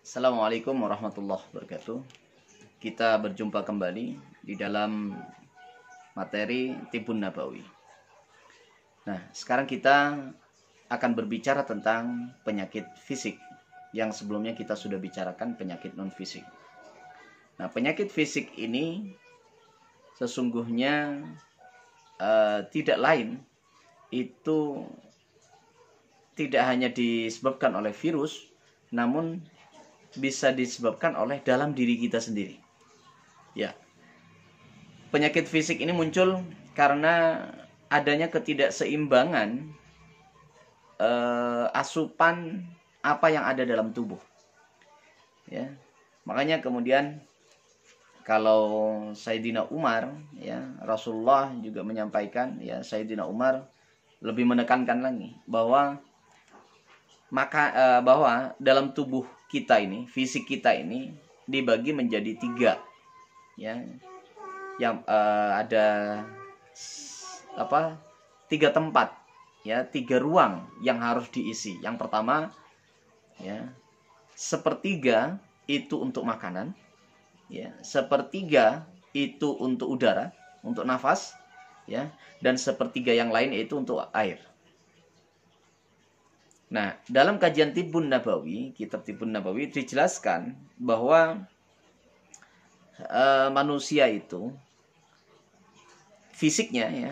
Assalamualaikum warahmatullahi wabarakatuh. Kita berjumpa kembali di dalam materi Tibbun Nabawi. Nah, sekarang kita akan berbicara tentang penyakit fisik yang sebelumnya kita sudah bicarakan penyakit non fisik. Nah, penyakit fisik ini sesungguhnya tidak lain, itu tidak hanya disebabkan oleh virus, namun bisa disebabkan oleh dalam diri kita sendiri. Ya, penyakit fisik ini muncul karena adanya ketidakseimbangan asupan apa yang ada dalam tubuh. Ya, makanya kemudian kalau Sayyidina Umar, ya, Rasulullah juga menyampaikan, ya, Sayyidina Umar lebih menekankan lagi bahwa bahwa dalam tubuh kita ini, fisik kita ini dibagi menjadi 3, ya, yang ada 3 tempat, ya, 3 ruang yang harus diisi. Yang pertama, ya, 1/3 itu untuk makanan, ya, 1/3 itu untuk udara, untuk nafas, ya, dan 1/3 yang lain itu untuk air. Nah, dalam kajian Tibbun Nabawi, kitab Tibbun Nabawi dijelaskan bahwa manusia itu fisiknya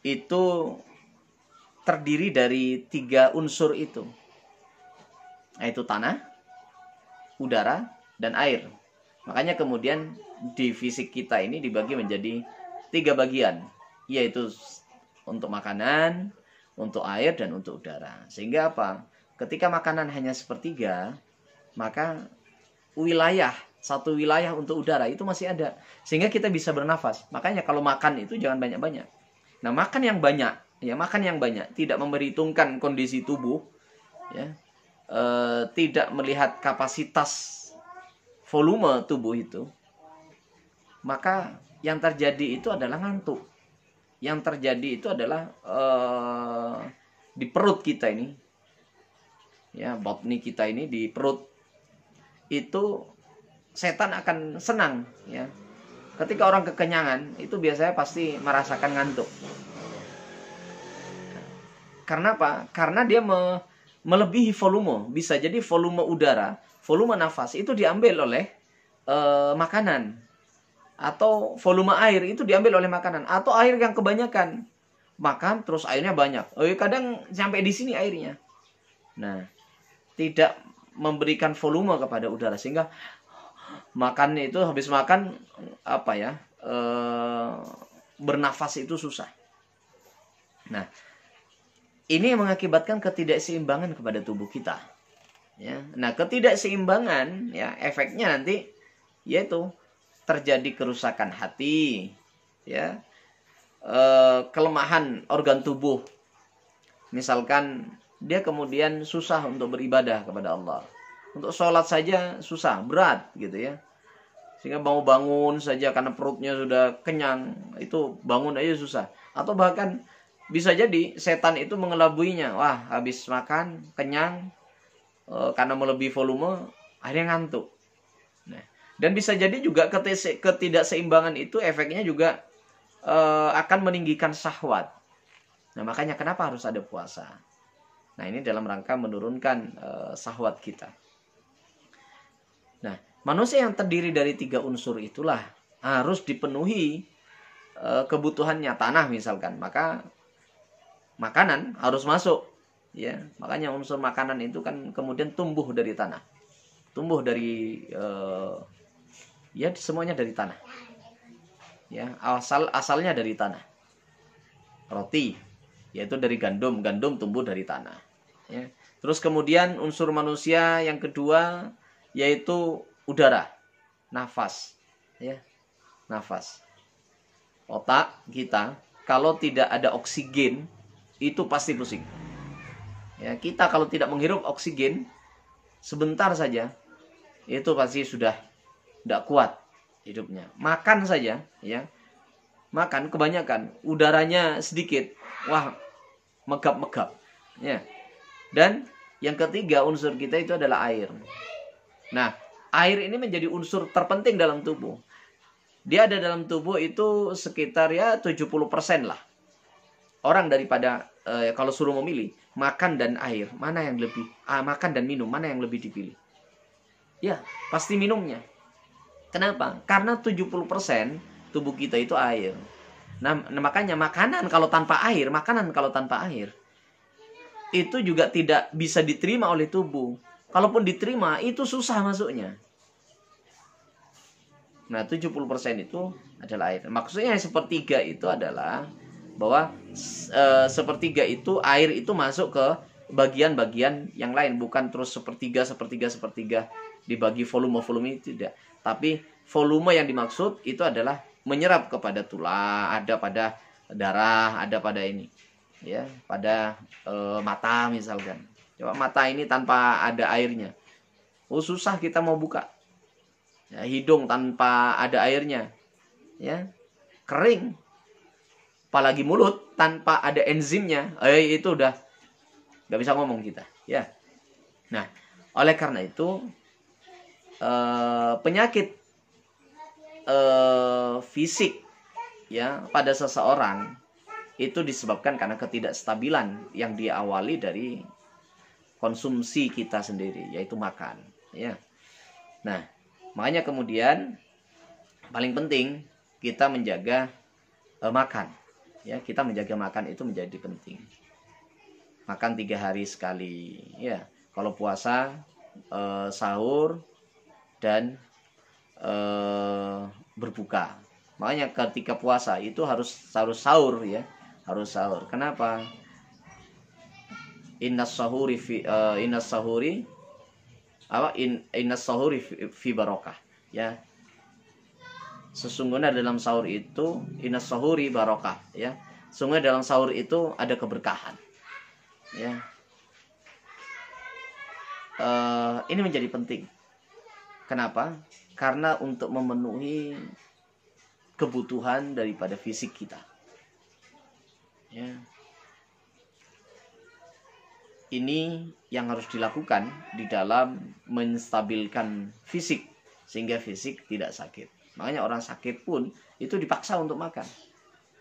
itu terdiri dari 3 unsur itu, yaitu tanah, udara, dan air. Makanya kemudian di fisik kita ini dibagi menjadi 3 bagian, yaitu untuk makanan, untuk air, dan untuk udara. Sehingga apa? Ketika makanan hanya 1/3, maka satu wilayah untuk udara itu masih ada, sehingga kita bisa bernafas. Makanya kalau makan itu jangan banyak-banyak. Nah, makan yang banyak tidak memperhitungkan kondisi tubuh, ya, tidak melihat kapasitas volume tubuh itu, maka yang terjadi itu adalah ngantuk. Yang terjadi itu adalah di perut kita ini, ya, batni kita ini, di perut itu setan akan senang, ya. Ketika orang kekenyangan itu biasanya pasti merasakan ngantuk. Karena apa? Karena dia melebihi volume. Bisa jadi volume udara, volume nafas itu diambil oleh makanan. Atau volume air itu diambil oleh makanan, atau air yang kebanyakan. Makan terus airnya banyak. Kadang sampai di sini airnya. Nah, tidak memberikan volume kepada udara, sehingga makan itu, habis makan bernafas itu susah. Nah, ini mengakibatkan ketidakseimbangan kepada tubuh kita. Ya. Nah, ketidakseimbangan, ya, efeknya nanti yaitu terjadi kerusakan hati, ya, kelemahan organ tubuh. Misalkan dia kemudian susah untuk beribadah kepada Allah, untuk sholat saja susah, berat gitu, ya, sehingga mau bangun saja karena perutnya sudah kenyang, itu bangun aja susah. Atau bahkan bisa jadi setan itu mengelabuinya, wah, habis makan kenyang, karena melebihi volume akhirnya ngantuk. Nah, dan bisa jadi juga ketidakseimbangan itu efeknya juga akan meninggikan syahwat. Nah, makanya kenapa harus ada puasa. Nah, ini dalam rangka menurunkan syahwat kita. Nah, manusia yang terdiri dari 3 unsur itulah harus dipenuhi kebutuhannya. Tanah misalkan, maka makanan harus masuk, ya. Makanya unsur makanan itu kan kemudian tumbuh dari tanah. Tumbuh dari ya, semuanya dari tanah, ya, asalnya dari tanah. Roti, yaitu dari gandum tumbuh dari tanah, ya. Terus kemudian unsur manusia yang kedua yaitu udara, nafas, ya, nafas. Otak kita kalau tidak ada oksigen itu pasti pusing, ya. Kita kalau tidak menghirup oksigen sebentar saja itu pasti sudah tidak kuat hidupnya. Makan saja, ya, makan kebanyakan, udaranya sedikit, wah, megap-megap, ya. Dan Yang ketiga unsur kita itu adalah air. Nah, air ini menjadi unsur terpenting dalam tubuh. Dia ada dalam tubuh itu sekitar ya 70% lah. Orang daripada kalau suruh memilih makan dan air, mana yang lebih makan dan minum, mana yang lebih dipilih? Ya, pasti minumnya. Kenapa? Karena 70% tubuh kita itu air. Nah, makanya makanan kalau tanpa air itu juga tidak bisa diterima oleh tubuh. Kalaupun diterima, itu susah masuknya. Nah, 70% itu adalah air. Maksudnya sepertiga itu adalah bahwa sepertiga itu air itu masuk ke bagian-bagian yang lain, bukan terus sepertiga dibagi volume-volume, itu tidak. Tapi volume yang dimaksud itu adalah menyerap kepada tulang, ada pada darah, ada pada ini, ya, pada mata misalkan. Coba mata ini tanpa ada airnya, susah kita mau buka. Ya, hidung tanpa ada airnya, ya, kering. Apalagi mulut tanpa ada enzimnya, itu udah nggak bisa ngomong kita, ya. Nah, oleh karena itu penyakit fisik, ya, pada seseorang itu disebabkan karena ketidakstabilan yang diawali dari konsumsi kita sendiri, yaitu makan, ya. Nah, makanya kemudian paling penting kita menjaga makan. Ya, kita menjaga makan itu menjadi penting. Makan 3 hari sekali. Ya, kalau puasa sahur dan berbuka. Makanya ketika puasa itu harus sahur, ya, harus sahur. Kenapa? Innas sahuri fi barokah, ya. Sesungguhnya dalam sahur itu innas sahuri barokah, ya. Sesungguhnya dalam sahur itu ada keberkahan, ya. Ini menjadi penting. Kenapa? Karena untuk memenuhi kebutuhan daripada fisik kita, ya. Ini yang harus dilakukan di dalam menstabilkan fisik sehingga fisik tidak sakit. Makanya orang sakit pun itu dipaksa untuk makan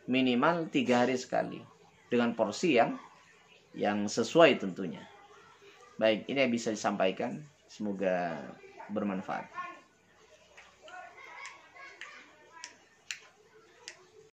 minimal 3 hari sekali dengan porsi yang sesuai tentunya. Baik, ini yang bisa disampaikan. Semoga bermanfaat.